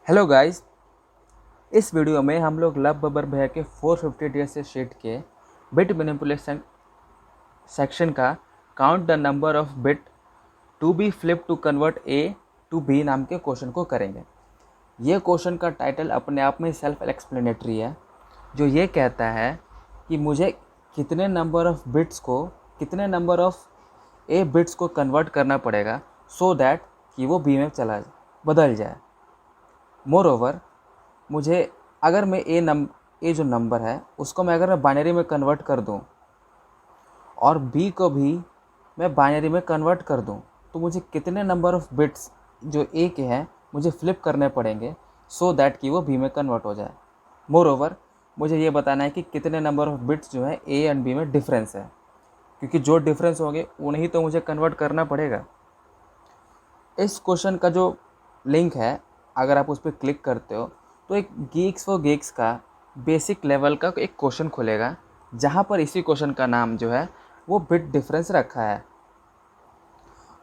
Hello guys. इस video में हम लोग लव बबर भैया के 450 डेज से शीट के बिट मैनिपुलेशन सेक्शन का count the number of bit to be flip to convert A to B नाम के क्वेश्चन को करेंगे। ये क्वेश्चन का टाइटल अपने आप में सेल्फ एक्सप्लेनेटरी है, जो ये कहता है कि मुझे कितने नंबर ऑफ ए बिट्स को कन्वर्ट करना पड़ेगा सो दैट कि वो बी में बदल जाए। मोर ओवर, मुझे अगर मैं ए जो नंबर है उसको मैं अगर बाइनरी में कन्वर्ट कर दूं और बी को भी मैं बाइनरी में कन्वर्ट कर दूं, तो मुझे कितने नंबर ऑफ बिट्स जो ए के हैं मुझे फ्लिप करने पड़ेंगे सो दैट कि वो बी में कन्वर्ट हो जाए। मोर ओवर, मुझे ये बताना है कि कितने नंबर ऑफ बिट्स जो है ए एंड बी में डिफरेंस है, क्योंकि जो डिफरेंस होंगे उन्हें तो मुझे कन्वर्ट करना पड़ेगा। इस क्वेश्चन का जो लिंक है, अगर आप उस पर क्लिक करते हो तो एक गीक्स फॉर गेक्स का बेसिक लेवल का एक क्वेश्चन खुलेगा, जहाँ पर इसी क्वेश्चन का नाम जो है वो बिट डिफरेंस रखा है,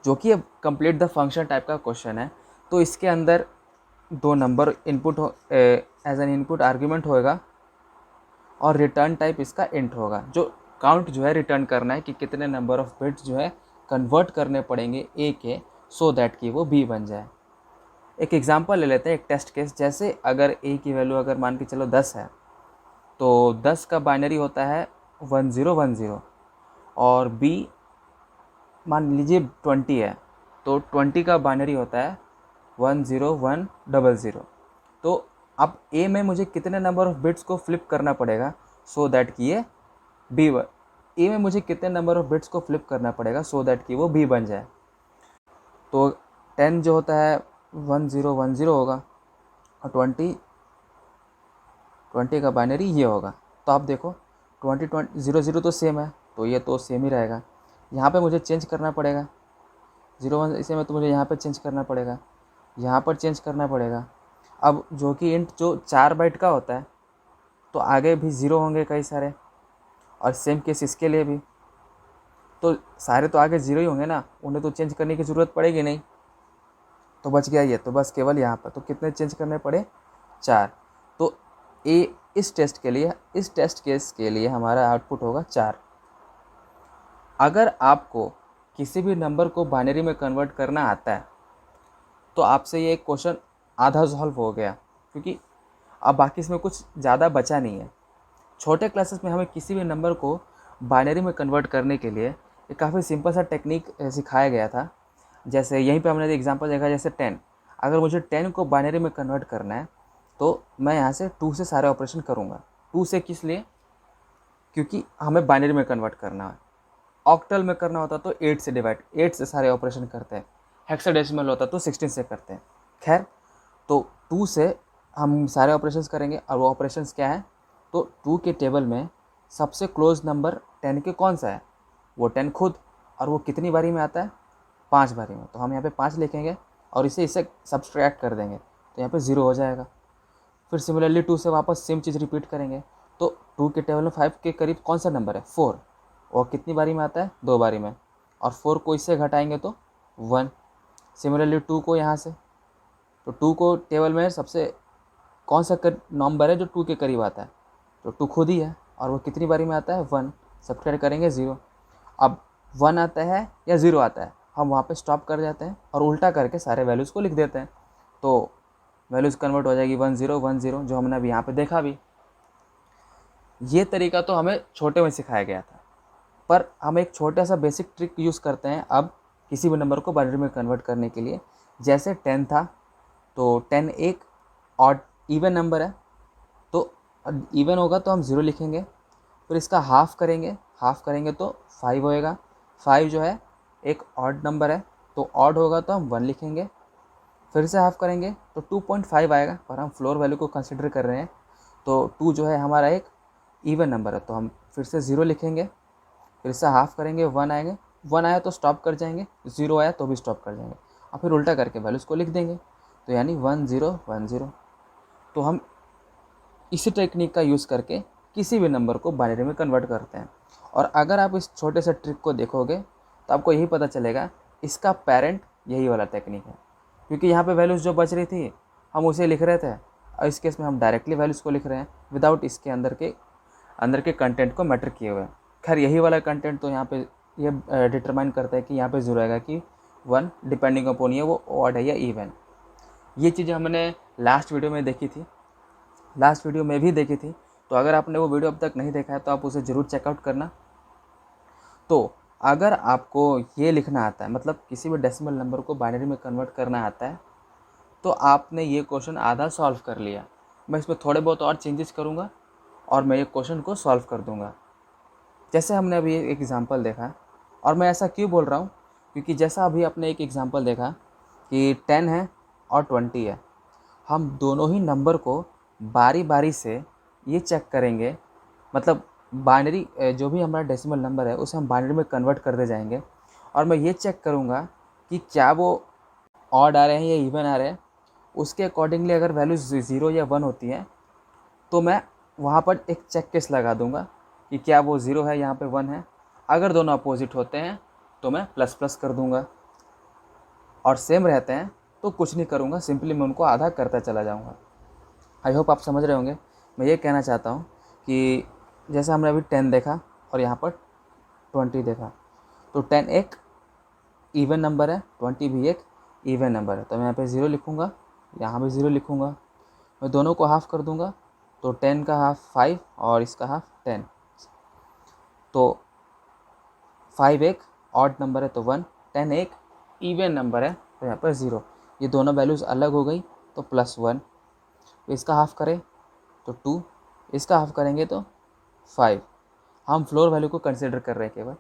जो कि अब कंप्लीट द फंक्शन टाइप का क्वेश्चन है। तो इसके अंदर दो number input as an input argument होएगा और रिटर्न टाइप इसका इंट होगा, जो काउंट जो है रिटर्न करना है कि कितने नंबर ऑफ बिट्स जो है कन्वर्ट करने पड़ेंगे ए के सो दैट कि वो बी बन जाए। एक एग्जांपल ले लेते हैं, एक टेस्ट केस। जैसे अगर ए की वैल्यू अगर मान के चलो 10 है, तो 10 का बाइनरी होता है 1010 और बी मान लीजिए 20 है, तो 20 का बाइनरी होता है 10100। तो अब ए में मुझे कितने नंबर ऑफ बिट्स को फ्लिप करना पड़ेगा सो दैट कि ये बी ए में मुझे कितने नंबर ऑफ बिट्स को फ्लिप करना पड़ेगा सो दैट कि वो बी बन जाए। तो 10 जो होता है 1010 होगा और 20 का बाइनरी ये होगा। तो आप देखो 00 तो सेम है, तो ये तो सेम ही रहेगा। यहाँ पे मुझे चेंज करना पड़ेगा 01 इसे में, तो मुझे यहाँ पे चेंज करना पड़ेगा, यहाँ पर चेंज करना पड़ेगा। अब जो कि इंट जो 4 बाइट का होता है, तो आगे भी 0 होंगे कई सारे, और सेम केस इसके लिए भी। तो सारे तो आगे 0 ही होंगे ना, उन्हें तो चेंज करने की ज़रूरत पड़ेगी नहीं। तो बच गया ये, तो बस केवल यहाँ पर तो कितने चेंज करने पड़े 4। तो इस टेस्ट केस के लिए हमारा आउटपुट होगा 4। अगर आपको किसी भी नंबर को बाइनरी में कन्वर्ट करना आता है तो आपसे ये क्वेश्चन आधा सॉल्व हो गया, क्योंकि अब बाकी इसमें कुछ ज़्यादा बचा नहीं है। छोटे क्लासेस में हमें किसी भी नंबर को बाइनरी में कन्वर्ट करने के लिए एक काफ़ी सिंपल सा टेक्निक सिखाया गया था। जैसे यहीं पे हमने एग्जांपल देखा, जैसे 10। अगर मुझे 10 को बाइनरी में कन्वर्ट करना है तो मैं यहाँ से 2 से सारे ऑपरेशन करूँगा। 2 से किस लिए? क्योंकि हमें बाइनरी में कन्वर्ट करना है। ऑक्टल में करना होता तो 8 से डिवाइड, 8 से सारे ऑपरेशन करते हैं। हेक्साडेसिमल होता तो 16 से करते हैं। खैर, तो 2 से हम सारे ऑपरेशंस करेंगे, और वो ऑपरेशंस क्या है? तो 2 के टेबल में सबसे क्लोज नंबर 10 के कौन सा है? वो 10 खुद। और वो कितनी बारी में आता है? 5 बारी में। तो हम यहाँ पे 5 लिखेंगे और इससे सब्सट्रैक्ट कर देंगे, तो यहाँ पे 0 हो जाएगा। फिर सिमिलरली 2 से वापस सेम चीज़ रिपीट करेंगे, तो 2 के टेबल में 5 के करीब कौन सा नंबर है? 4। और कितनी बारी में आता है? 2 बारी में। और 4 को इससे घटाएंगे तो 1। सिमिलरली 2 को यहाँ से, तो 2 को टेबल में सबसे कौन सा नंबर है जो 2 के करीब आता है? तो 2 खुद ही है। और वो कितनी बारी में आता है? 1। सब्ट्रैक्ट करेंगे 0। अब 1 आता है या 0 आता है, हम वहाँ पे स्टॉप कर जाते हैं और उल्टा करके सारे वैल्यूज़ को लिख देते हैं, तो वैल्यूज़ कन्वर्ट हो जाएगी 1010, जो हमने अभी यहाँ पे देखा भी। ये तरीका तो हमें छोटे में सिखाया गया था, पर हम एक छोटा सा बेसिक ट्रिक यूज़ करते हैं अब किसी भी नंबर को बाइनरी में कन्वर्ट करने के लिए। जैसे 10 था, तो 10 एक ऑड इवन नंबर है, तो इवन होगा तो हम 0 लिखेंगे। फिर इसका हाफ़ करेंगे तो 5 होएगा। 5 जो है एक ऑड नंबर है, तो ऑड होगा तो हम 1 लिखेंगे। फिर से हाफ़ करेंगे तो 2.5 आएगा, पर हम फ्लोर वैल्यू को कंसिडर कर रहे हैं, तो 2 जो है हमारा एक इवन नंबर है, तो हम फिर से 0 लिखेंगे। फिर से हाफ़ करेंगे, 1 आएंगे। 1 आया तो स्टॉप कर जाएंगे, 0 आया तो भी स्टॉप कर जाएंगे, और फिर उल्टा करके वैल्यूज़ को लिख देंगे, तो यानी 1010। तो हम इसी टेक्निक का यूज़ करके किसी भी नंबर को बाइनरी में कन्वर्ट करते हैं। और अगर आप इस छोटे से ट्रिक को देखोगे तो आपको यही पता चलेगा इसका पेरेंट यही वाला टेक्निक है, क्योंकि यहाँ पे वैल्यूज़ जो बच रही थी हम उसे लिख रहे थे, और इस केस में हम डायरेक्टली वैल्यूज़ को लिख रहे हैं विदाउट इसके अंदर के कंटेंट को मैटर किए हुए। खैर यही वाला कंटेंट तो यहाँ पे ये डिटरमाइन करता है कि यहाँ पे ज़रूर आएगा कि 1 डिपेंडिंग अपॉन ये वो ऑड है या इवन। ये चीज़ें हमने लास्ट वीडियो में देखी थी, लास्ट वीडियो में भी देखी थी। तो अगर आपने वो वीडियो अब तक नहीं देखा है तो आप उसे ज़रूर चेकआउट करना। तो अगर आपको ये लिखना आता है, मतलब किसी भी डेसिमल नंबर को बाइनरी में कन्वर्ट करना आता है, तो आपने ये क्वेश्चन आधा सॉल्व कर लिया। मैं इसमें थोड़े बहुत और चेंजेस करूँगा और मैं ये क्वेश्चन को सॉल्व कर दूँगा। जैसे हमने अभी एक एग्ज़ाम्पल देखा, और मैं ऐसा क्यों बोल रहा हूँ, क्योंकि जैसा अभी आपने एक एग्ज़ाम्पल देखा कि 10 है और 20 है, हम दोनों ही नंबर को बारी बारी से ये चेक करेंगे, मतलब बाइनरी जो भी हमारा डेसिमल नंबर है उसे हम बाइनरी में कन्वर्ट करते जाएंगे, और मैं ये चेक करूँगा कि क्या वो ऑड आ रहे हैं या इवन आ रहे हैं। उसके अकॉर्डिंगली अगर वैल्यू 0 या 1 होती है तो मैं वहाँ पर एक चेक केस लगा दूँगा कि क्या वो 0 है, यहाँ पे 1 है। अगर दोनों अपोजिट होते हैं तो मैं प्लस प्लस कर दूँगा, और सेम रहते हैं तो कुछ नहीं करूँगा, सिंपली मैं उनको आधा करता चला जाऊँगा। आई होप आप समझ रहे होंगे। मैं ये कहना चाहता हूँ कि जैसे हमने अभी 10 देखा और यहाँ पर 20 देखा, तो 10 एक इवन नंबर है, 20 भी एक इवन नंबर है, तो मैं यहाँ पे 0 लिखूँगा, यहाँ भी 0 लिखूँगा। मैं दोनों को हाफ़ कर दूँगा, तो 10 का हाफ 5 और इसका हाफ 10, तो 5 एक ऑड नंबर है तो 1, 10 एक इवन नंबर है तो यहाँ पर 0। ये दोनों वैल्यूज़ अलग हो गई तो +1। इसका हाफ़ करें तो 2, इसका हाफ़ करेंगे तो 5। हम फ्लोर वैल्यू को कंसिडर कर रहे हैं केवल,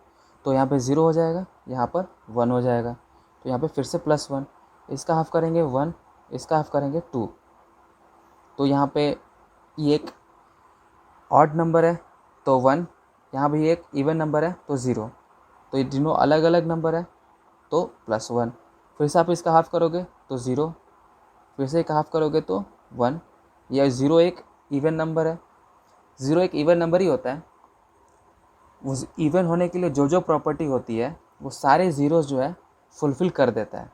तो यहाँ पे 0 हो जाएगा, यहाँ पर 1 हो जाएगा, तो यहाँ पे फिर से +1। इसका हाफ़ करेंगे 1, इसका हाफ़ करेंगे 2, तो यहाँ पे ये एक ऑड नंबर है तो 1, यहाँ भी एक इवन नंबर है तो 0, तो ये तीनों अलग अलग नंबर है तो +1। फिर से आप इसका हाफ़ करोगे तो 0, फिर से एक हाफ़ करोगे तो 1। यह 0 एक इवन नंबर है, 0 एक इवन नंबर ही होता है। वो इवन होने के लिए जो जो प्रॉपर्टी होती है वो सारे ज़ीरोज़ जो है फुलफ़िल कर देता है।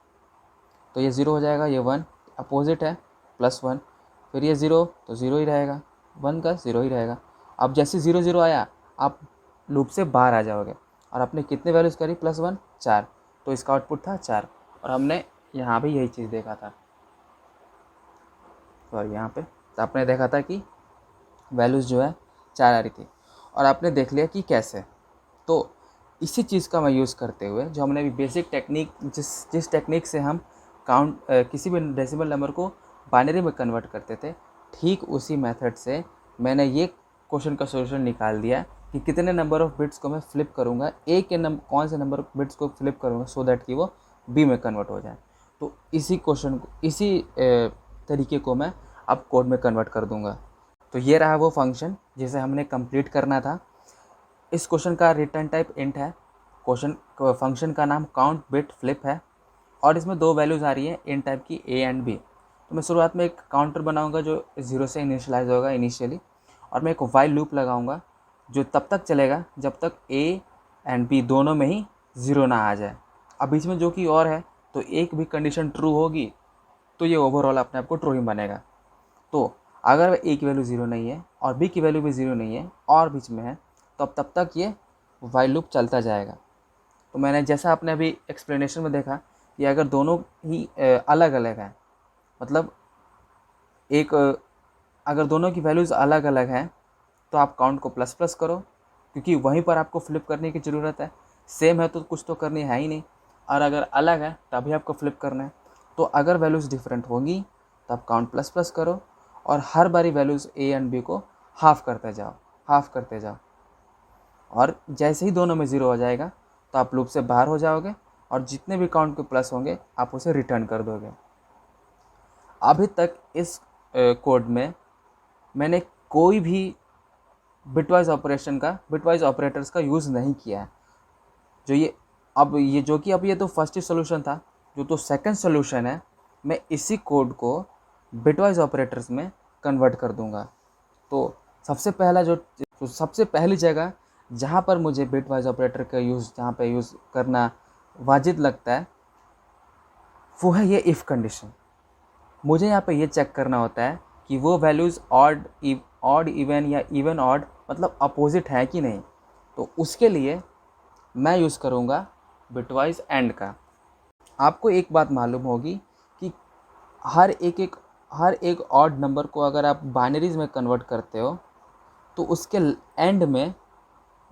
तो ये 0 हो जाएगा, ये 1 अपोजिट है +1, फिर ये 0 तो 0 ही रहेगा, 1 का 0 ही रहेगा। अब जैसे 0 0 आया आप लूप से बाहर आ जाओगे, और आपने कितने वैल्यूज़ करी +1 4, तो इसका आउटपुट था 4, और हमने यहाँ भी यही चीज़ देखा था, और यहाँ पे तो आपने देखा था कि वैल्यूज़ जो है 4 आ रही थी, और आपने देख लिया कि कैसे। तो इसी चीज़ का मैं यूज़ करते हुए, जो हमने अभी बेसिक टेक्निक जिस टेक्निक से हम किसी भी डेसिमल नंबर को बाइनरी में कन्वर्ट करते थे, ठीक उसी मेथड से मैंने ये क्वेश्चन का सॉल्यूशन निकाल दिया कि कितने नंबर ऑफ़ बिट्स को मैं फ्लिप करूँगा, कौन से नंबर ऑफ बिट्स को फ्लिप करूँगा सो दैट कि वो बी में कन्वर्ट हो जाए। तो इसी क्वेश्चन को, इसी तरीके को मैं अब कोड में कन्वर्ट कर दूँगा। तो ये रहा वो फंक्शन जिसे हमने कंप्लीट करना था। इस क्वेश्चन का रिटर्न टाइप इंट है, फंक्शन का नाम काउंट बिट फ्लिप है, और इसमें 2 वैल्यूज़ आ रही हैं इंट टाइप की A एंड B। तो मैं शुरुआत में एक काउंटर बनाऊंगा जो 0 से इनिशियलाइज होगा इनिशियली, और मैं एक वाइल लूप लगाऊंगा जो तब तक चलेगा जब तक A एंड B दोनों में ही 0 ना आ जाए। अब बीच में जो कि और है, तो एक भी कंडीशन ट्रू होगी तो ये ओवरऑल अपने आप को ट्रू ही बनेगा। तो अगर A की वैल्यू 0 नहीं है और B की वैल्यू भी 0 नहीं है और बीच में है, तो अब तब तक ये वाइल लूप चलता जाएगा। तो मैंने जैसा आपने अभी एक्सप्लेनेशन में देखा कि अगर दोनों ही अलग अलग हैं, मतलब अगर दोनों की वैल्यूज़ अलग अलग हैं तो आप काउंट को प्लस प्लस करो, क्योंकि वहीं पर आपको फ्लिप करने की ज़रूरत है। सेम है तो कुछ तो करनी है ही नहीं, और अगर अलग है तभी आपको फ्लिप करना है। तो अगर वैल्यूज़ डिफरेंट होंगी तो आप काउंट प्लस प्लस करो, और हर बारी वैल्यूज़ A एंड B को हाफ़ करते जाओ, और जैसे ही दोनों में 0 हो जाएगा तो आप लूप से बाहर हो जाओगे, और जितने भी काउंट के प्लस होंगे आप उसे रिटर्न कर दोगे। अभी तक इस कोड में मैंने कोई भी बिटवाइज ऑपरेटर्स का यूज़ नहीं किया है। ये तो फर्स्ट ही सोल्यूशन था, जो तो सेकंड सोल्यूशन है, मैं इसी कोड को बिटवाइज ऑपरेटर्स में कन्वर्ट कर दूंगा। तो सबसे पहली जगह जहाँ पर मुझे बिटवाइज ऑपरेटर का जहाँ पे यूज़ करना वाजिब लगता है वो है ये इफ़ कंडीशन। मुझे यहाँ पे ये चेक करना होता है कि वो वैल्यूज़ ऑड इवन या इवन ऑड मतलब अपोजिट है कि नहीं। तो उसके लिए मैं यूज़ करूँगा बिटवाइज एंड का। आपको एक बात मालूम होगी कि हर एक ऑड नंबर को अगर आप बाइनरीज में कन्वर्ट करते हो तो उसके एंड में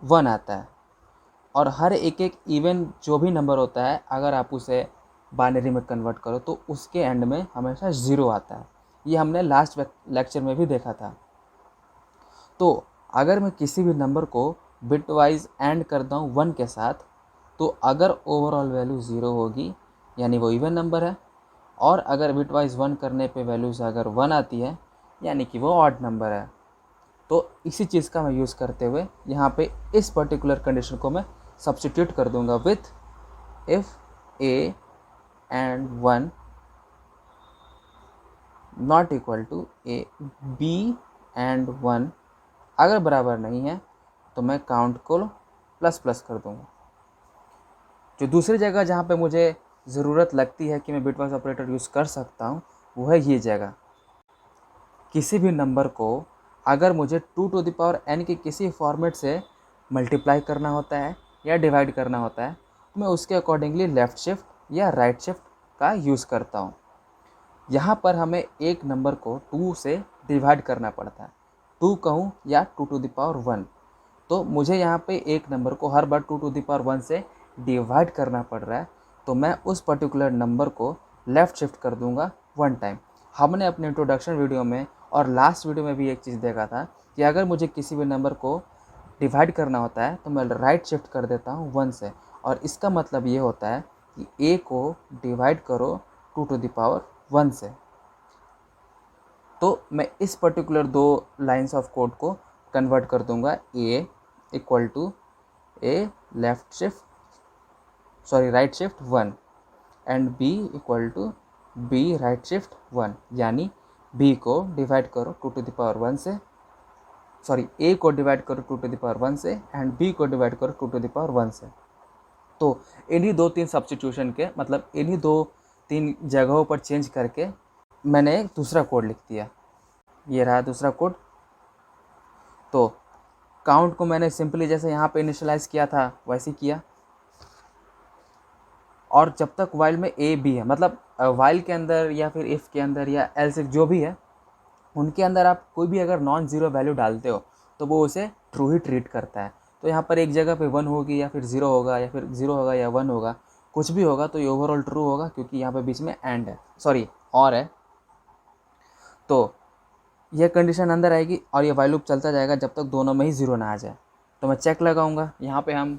1 आता है, और हर एक इवन जो भी नंबर होता है अगर आप उसे बाइनरी में कन्वर्ट करो तो उसके एंड में हमेशा 0 आता है। ये हमने लास्ट लेक्चर में भी देखा था। तो अगर मैं किसी भी नंबर को बिट वाइज एंड करता हूँ 1 के साथ, तो अगर ओवरऑल वैल्यू 0 होगी यानी वो इवन नंबर है, और अगर बिट वाइज 1 करने पे वैल्यूज़ अगर 1 आती है यानी कि वो ऑड नंबर है। तो इसी चीज़ का मैं यूज़ करते हुए यहाँ पे इस पर्टिकुलर कंडीशन को मैं सब्स्टिट्यूट कर दूंगा with if A and 1 not equal to A B and 1 अगर बराबर नहीं है तो मैं काउंट को प्लस प्लस कर दूंगा। जो दूसरी जगह जहाँ पे मुझे ज़रूरत लगती है कि मैं बिटवाइज ऑपरेटर यूज़ कर सकता हूँ वो है ये जगह। किसी भी नंबर को अगर मुझे 2n के किसी फॉर्मेट से मल्टीप्लाई करना होता है या डिवाइड करना होता है तो मैं उसके अकॉर्डिंगली लेफ़्ट शिफ्ट या राइट शिफ्ट का यूज़ करता हूँ। यहाँ पर हमें एक नंबर को 2 से डिवाइड करना पड़ता है, 2 कहूँ या 2 तो मुझे यहाँ पे एक नंबर को हर बार 2 से डिवाइड करना पड़ रहा है, तो मैं उस पर्टिकुलर नंबर को लेफ़्ट शिफ्ट कर दूंगा 1 टाइम। हमने अपने इंट्रोडक्शन वीडियो में और लास्ट वीडियो में भी एक चीज़ देखा था कि अगर मुझे किसी भी नंबर को डिवाइड करना होता है तो मैं राइट शिफ्ट कर देता हूँ 1 से, और इसका मतलब ये होता है कि a को डिवाइड करो 2 से। तो मैं इस पर्टिकुलर 2 लाइन्स ऑफ कोड को कन्वर्ट कर दूंगा a equal to a right shift 1 and b equal to b right shift 1, यानी b को डिवाइड करो 2 से, a को डिवाइड करो 2 से एंड b को डिवाइड करो 2 से। तो इन्हीं 2-3 सब्स्टिट्यूशन के मतलब इन्हीं 2-3 जगहों पर चेंज करके मैंने एक दूसरा कोड लिख दिया। ये रहा दूसरा कोड। तो काउंट को मैंने सिंपली जैसे यहाँ पे इनिशियलाइज़ किया था वैसे किया, और जब तक वाइल में ए बी है मतलब वाइल के अंदर या फिर इफ़ के अंदर या एल्स इफ जो भी है उनके अंदर आप कोई भी अगर नॉन ज़ीरो वैल्यू डालते हो तो वो उसे ट्रू ही ट्रीट करता है। तो यहाँ पर एक जगह पे 1 होगी या फिर 0 होगा या फिर 0 होगा या 1 होगा, कुछ भी होगा तो ये ओवरऑल ट्रू होगा क्योंकि यहाँ पे बीच में एंड है और है। तो यह कंडीशन अंदर आएगी और ये वाइल लूप चलता जाएगा जब तक दोनों में ही 0 ना आ जाए। तो मैं चेक लगाऊंगा। यहाँ पे हम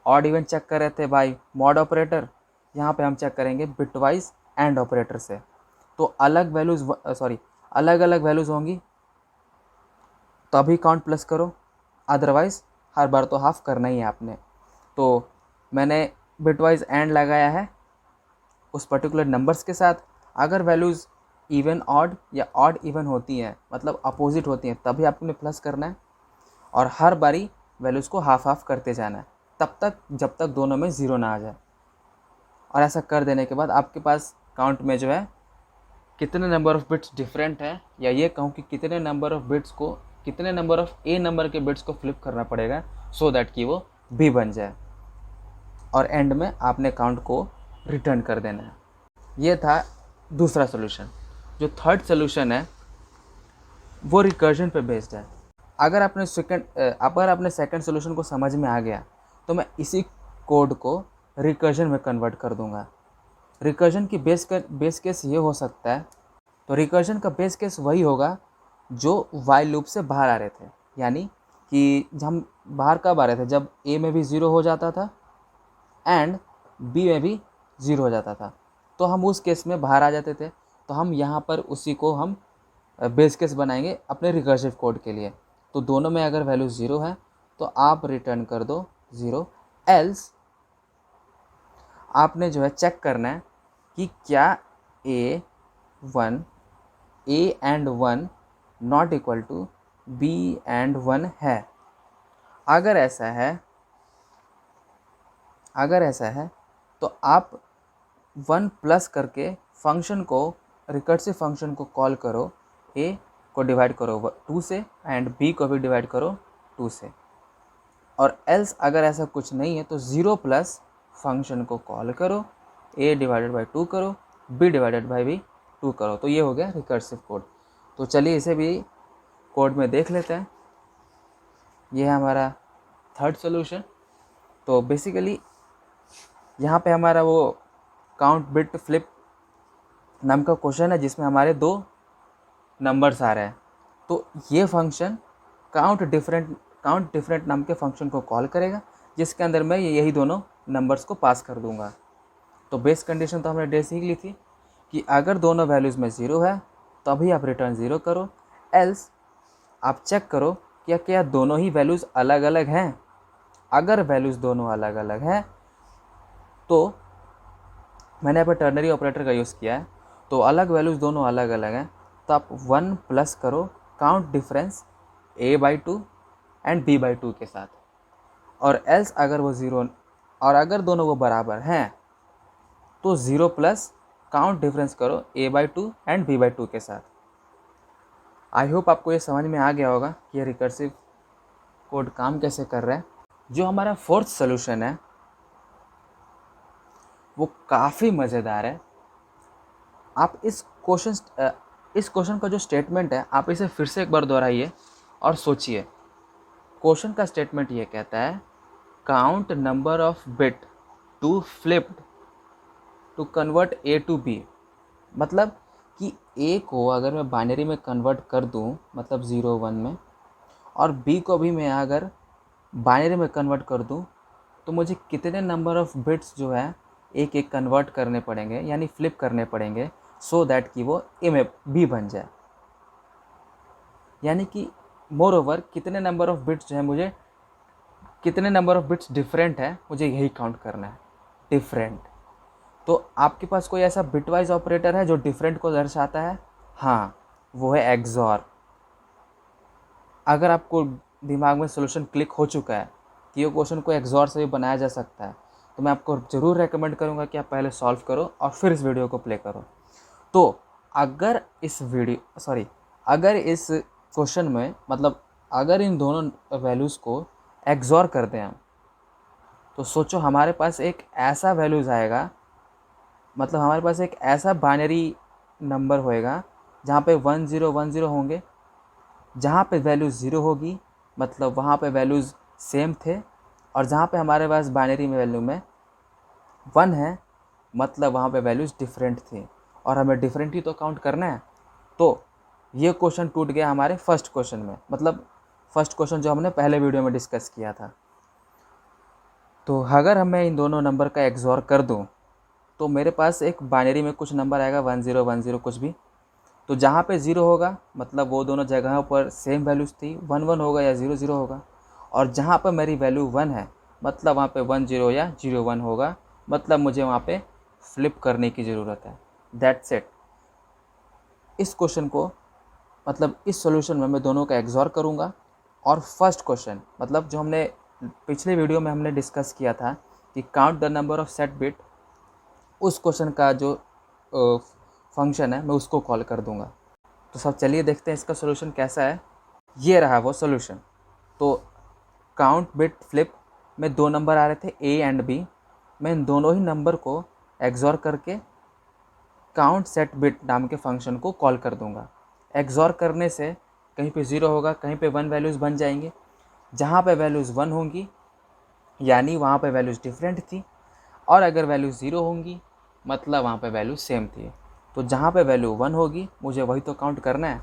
ऑड इवन चेक कर रहे थे बाय मॉड ऑपरेटर, यहाँ पे हम चेक करेंगे बिटवाइज एंड ऑपरेटर से। तो अलग अलग वैल्यूज़ होंगी तभी काउंट प्लस करो, अदरवाइज़ हर बार तो हाफ करना ही है आपने। तो मैंने बिटवाइज एंड लगाया है उस पर्टिकुलर नंबर्स के साथ। अगर वैल्यूज़ इवन ऑड या ऑड इवन होती हैं मतलब अपोजिट होती हैं तभी आपने प्लस करना है, और हर बारी वैल्यूज़ को हाफ हाफ करते जाना है तब तक जब तक दोनों में 0 ना आ जाए। और ऐसा कर देने के बाद आपके पास काउंट में जो है कितने नंबर ऑफ़ बिट्स डिफरेंट है, या ये कहूँ कि कितने नंबर ऑफ़ ए नंबर के बिट्स को फ्लिप करना पड़ेगा सो दैट कि वो बी बन जाए, और एंड में आपने काउंट को रिटर्न कर देना है। ये था दूसरा सोल्यूशन। जो थर्ड सोल्यूशन है वो रिकर्जन पे बेस्ड है। अगर आपने सेकंड सोल्यूशन को समझ में आ गया तो मैं इसी कोड को रिकर्जन में कन्वर्ट कर दूंगा। रिकर्जन की बेस केस ये हो सकता है, तो रिकर्जन का बेस केस वही होगा जो वाइल लूप से बाहर आ रहे थे, यानी कि जब हम बाहर कब आ रहे थे जब ए में भी 0 हो जाता था एंड बी में भी 0 हो जाता था, तो हम उस केस में बाहर आ जाते थे। तो हम यहाँ पर उसी को हम बेस केस बनाएंगे अपने रिकर्सिव कोड के लिए। तो दोनों में अगर वैल्यू 0 है तो आप रिटर्न कर दो 0, एल्स आपने जो है चेक करना है कि क्या A and 1 not equal to B and 1 है। अगर ऐसा है तो आप 1 प्लस करके फंक्शन को रिकर्सिव फंक्शन को कॉल करो, ए को डिवाइड करो 2 से एंड बी को भी डिवाइड करो 2 से, और एल्स अगर ऐसा कुछ नहीं है तो 0 प्लस फंक्शन को कॉल करो, ए डिवाइडेड बाई 2 करो, बी डिवाइडेड बाई भी 2 करो। तो ये हो गया रिकर्सिव कोड। तो चलिए इसे भी कोड में देख लेते हैं। ये है हमारा थर्ड सोल्यूशन। तो बेसिकली यहाँ पे हमारा वो काउंट बिट फ्लिप नाम का क्वेश्चन है जिसमें हमारे 2 नंबर्स आ रहे हैं। तो ये फंक्शन काउंट डिफरेंट नाम के फंक्शन को कॉल करेगा, जिसके अंदर मैं यही दोनों नंबर्स को पास कर दूंगा। तो बेस कंडीशन तो हमने डे सीख ली थी कि अगर दोनों वैल्यूज़ में 0 है तभी आप रिटर्न 0 करो, एल्स आप चेक करो कि क्या दोनों ही वैल्यूज़ अलग अलग हैं। अगर वैल्यूज़ दोनों अलग अलग हैं तो मैंने यहाँ पर टर्नरी ऑपरेटर का यूज़ किया है। तो अलग वैल्यूज़ दोनों अलग अलग हैं तो आप 1 प्लस करो count difference a/2 and b/2 के साथ, और एल्स अगर वो 0 और अगर दोनों वो बराबर हैं तो 0 प्लस काउंट डिफरेंस करो a/2 एंड b/2 के साथ। आई होप आपको ये समझ में आ गया होगा कि ये रिकर्सिव कोड काम कैसे कर रहा है। जो हमारा फोर्थ सोल्यूशन है वो काफ़ी मज़ेदार है। आप इस क्वेश्चन का जो स्टेटमेंट है आप इसे फिर से एक बार दोहराइए और सोचिए। क्वेश्चन का स्टेटमेंट ये कहता है count number of bit to flipped to convert A to B. मतलब कि ए को अगर मैं बाइनरी में कन्वर्ट कर दूं, मतलब 0 1 में, और बी को भी मैं अगर बाइनरी में कन्वर्ट कर दूं, तो मुझे कितने नंबर ऑफ बिट्स जो है एक एक कन्वर्ट करने पड़ेंगे, यानी फ्लिप करने पड़ेंगे, सो दैट कि वो ए में बी बन जाए। यानी कि मोर ओवर कितने नंबर ऑफ बिट्स जो है मुझे, कितने नंबर ऑफ बिट्स डिफरेंट है, मुझे यही काउंट करना है, डिफरेंट। तो आपके पास कोई ऐसा बिटवाइज ऑपरेटर है जो डिफरेंट को दर्शाता है? हाँ, वो है एक्सॉर। अगर आपको दिमाग में सोल्यूशन क्लिक हो चुका है कि ये क्वेश्चन को एक्सॉर से भी बनाया जा सकता है, तो मैं आपको ज़रूर रेकमेंड करूँगा कि आप पहले सॉल्व करो और फिर इस वीडियो को प्ले करो। तो अगर इस क्वेश्चन में, मतलब अगर इन दोनों वैल्यूज़ को एक्सॉर कर दें हम, तो सोचो हमारे पास एक ऐसा वैल्यूज़ आएगा, मतलब हमारे पास एक ऐसा बाइनरी नंबर होएगा जहाँ पे 1 0 1 0 होंगे, जहाँ पे वैल्यूज़ 0 होगी मतलब वहाँ पे वैल्यूज़ सेम थे, और जहाँ पे हमारे पास बाइनरी में वैल्यू में 1 है मतलब वहाँ पे वैल्यूज़ डिफरेंट थी, और हमें डिफरेंट ही तो काउंट करना है। तो ये क्वेश्चन टूट गया हमारे फर्स्ट क्वेश्चन में, मतलब फर्स्ट क्वेश्चन जो हमने पहले वीडियो में डिस्कस किया था। तो अगर मैं इन दोनों नंबर का एक्सॉर कर दूं तो मेरे पास एक बाइनरी में कुछ नंबर आएगा 1 0 1 0 कुछ भी। तो जहाँ पे 0 होगा मतलब वो दोनों जगहों पर सेम वैल्यूज़ थी, 1 1 होगा या 0 0 होगा, और जहाँ पर मेरी वैल्यू 1 है मतलब वहाँ पे 1 0 या 0 1 होगा, मतलब मुझे वहाँ पे फ्लिप करने की ज़रूरत है। That's it. इस क्वेश्चन को, मतलब इस सॉल्यूशन में मैं दोनों का एक्सॉर करूँगा, और फर्स्ट क्वेश्चन मतलब जो हमने पिछले वीडियो में हमने डिस्कस किया था कि count the number of set bit, उस क्वेश्चन का जो फंक्शन है मैं उसको कॉल कर दूंगा। तो सब चलिए देखते हैं इसका सॉल्यूशन कैसा है। ये रहा वो सॉल्यूशन। तो काउंट बिट फ्लिप में 2 नंबर आ रहे थे ए एंड बी, मैं इन दोनों ही नंबर को एक्सॉर करके काउंट सेट बिट नाम के फंक्शन को कॉल कर दूंगा। एक्सॉर करने से कहीं पे 0 होगा, कहीं पे 1 वैल्यूज़ बन जाएंगे। जहाँ पे वैल्यूज़ 1 होंगी यानी वहाँ पे वैल्यूज़ डिफरेंट थी, और अगर वैल्यू 0 होंगी मतलब वहाँ पे वैल्यू सेम थी। तो जहाँ पे वैल्यू 1 होगी मुझे वही तो काउंट करना है।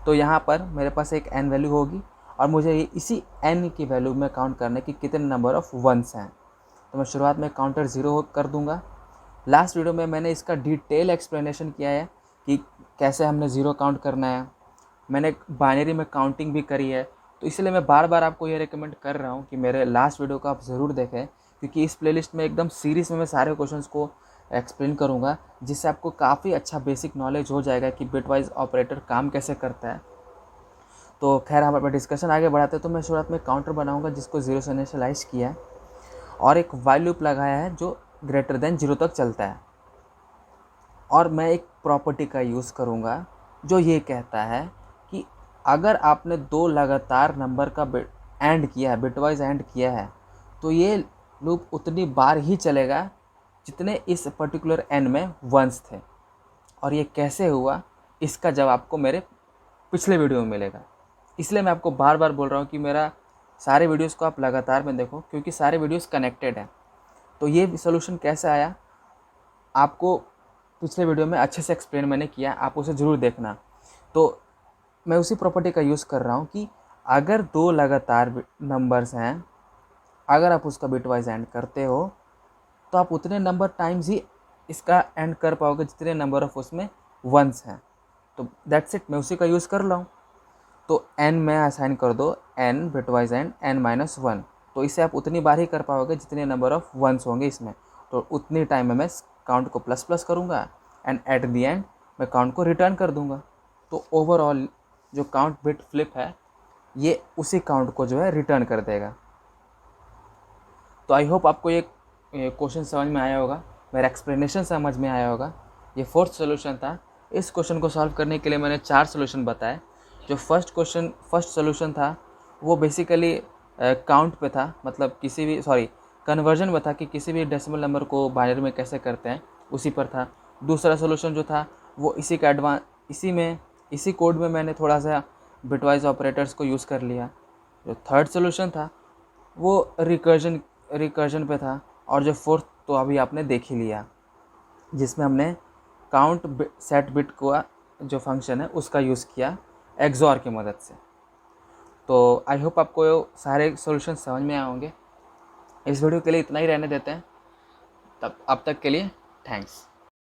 तो यहाँ पर मेरे पास एक n वैल्यू होगी और मुझे इसी n की वैल्यू में काउंट करने की कितने नंबर ऑफ वंस हैं। तो मैं शुरुआत में काउंटर 0 कर दूँगा। लास्ट वीडियो में मैंने इसका डिटेल एक्सप्लेनेशन किया है कि कैसे हमने 0 काउंट करना है। मैंने बाइनरी में काउंटिंग भी करी है, तो इसलिए मैं बार बार आपको ये रिकमेंड कर रहा हूँ कि मेरे लास्ट वीडियो को आप ज़रूर देखें, क्योंकि इस प्लेलिस्ट में एकदम सीरीज़ में मैं सारे क्वेश्चंस को एक्सप्लेन करूँगा, जिससे आपको काफ़ी अच्छा बेसिक नॉलेज हो जाएगा कि बिटवाइज ऑपरेटर काम कैसे करता है। तो खैर हम अपना डिस्कशन आगे बढ़ाते हैं। तो मैं शुरुआत में काउंटर बनाऊँगा जिसको 0 से इनिशियलाइज किया है, और एक वाइल लूप लगाया है जो ग्रेटर देन 0 तक चलता है। और मैं एक प्रॉपर्टी का यूज़ करूँगा जो ये कहता है कि अगर आपने दो लगातार नंबर का एंड किया है, बिटवाइज एंड किया है, तो ये लूप उतनी बार ही चलेगा जितने इस पर्टिकुलर एन में वंस थे। और ये कैसे हुआ, इसका जवाब आपको मेरे पिछले वीडियो में मिलेगा। इसलिए मैं आपको बार बार बोल रहा हूँ कि मेरा सारे वीडियोस को आप लगातार में देखो, क्योंकि सारे वीडियोस कनेक्टेड हैं। तो ये सोल्यूशन कैसे आया आपको पिछले वीडियो में अच्छे से एक्सप्लेन मैंने किया, आप उसे ज़रूर देखना। तो मैं उसी प्रॉपर्टी का यूज़ कर रहा हूँ कि अगर दो लगातार नंबर्स हैं, अगर आप उसका बिटवाइज एंड करते हो तो आप उतने नंबर टाइम्स ही इसका एंड कर पाओगे जितने नंबर ऑफ उसमें वंस हैं। तो दैट्स इट, मैं उसी का यूज़ कर रहा हूँ। तो n में असाइन कर दो n बिटवाइज एंड n-1, तो इसे आप उतनी बार ही कर पाओगे जितने नंबर ऑफ वंस होंगे इसमें। तो उतनी टाइम में मैं काउंट को प्लस प्लस करूँगा एंड एट दी एंड मैं काउंट को रिटर्न कर दूँगा। तो ओवरऑल जो काउंट बिट फ्लिप है ये उसी काउंट को जो है रिटर्न कर देगा। तो आई होप आपको ये क्वेश्चन समझ में आया होगा, मेरा एक्सप्लेनेशन समझ में आया होगा। ये फोर्थ सोल्यूशन था। इस क्वेश्चन को सॉल्व करने के लिए मैंने 4 सोल्यूशन बताए। जो फर्स्ट सोल्यूशन था वो बेसिकली काउंट पे था, मतलब कन्वर्जन में था कि किसी भी डेसिमल नंबर को बाइनरी में कैसे करते हैं, उसी पर था। दूसरा सोल्यूशन जो था वो इसी कोड में मैंने थोड़ा सा बिटवाइज ऑपरेटर्स को यूज़ कर लिया। जो थर्ड सोल्यूशन था वो रिकर्जन पे था। और जो फोर्थ तो अभी आपने देख ही लिया, जिसमें हमने काउंट सेट बिट को जो फंक्शन है उसका यूज़ किया एक्सॉर की मदद से। तो आई होप आपको सारे सॉल्यूशन समझ में आए होंगे। इस वीडियो के लिए इतना ही रहने देते हैं, अब तक के लिए थैंक्स।